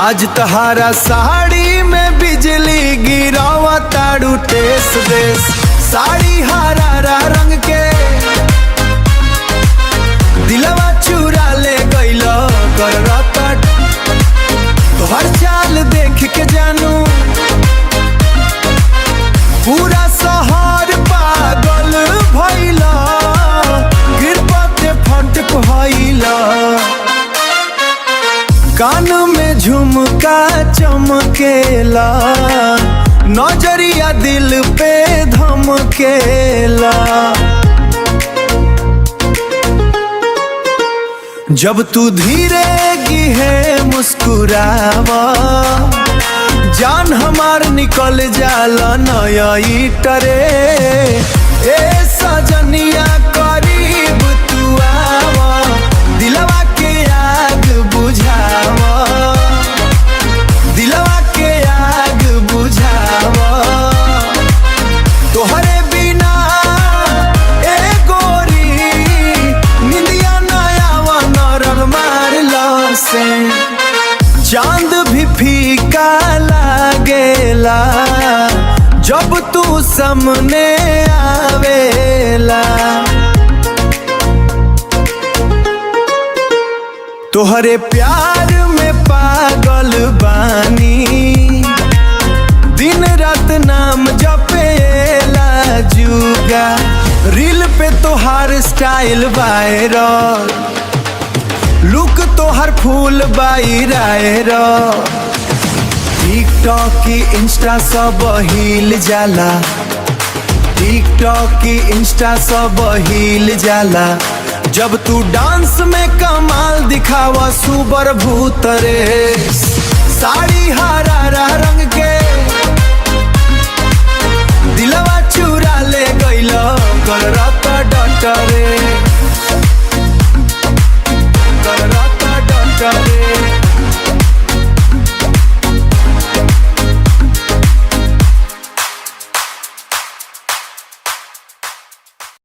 आज तहारा साड़ी में बिजली गिरावा ताड़ू टेस देश। साड़ी हरा रंग के दिलवा चुरा ले गइलो कर रतट। तोहर चाल देख के जानू पूरा शहर पागल भइला। गिरपते फटक भइला। कान में झुमका चमकेला। नजरिया दिल पे धमकेला। जब तू धीरे गिहे मुस्कुरावा जान हमार निकल जाला नया टरे। ए सजनिया करीब तू आवा दिलवा के आग बुझावा। दिलवा के आग बुझावा। तोहरे बिना ए गोरी निंदिया नया नरम मारला से। चांद भी फीका लागेला जब तू सामने आवेला। तोहरे प्यार में पागल बानी। दिन रात नाम जपेला जुगा। रील पे तोहार स्टाइल वायरल। लुक तोहर फूल वायरल। टिकटॉक की इंस्टा सब हिल जाला। टिकटॉक की इंस्टा सब हिल जाला। जब तू डांस में कमाल दिखावा सुबर भूतरे। साड़ी हरा रंग के दिलवा चुरा ले गइलो कर रत डटरे। कर रत डटरे।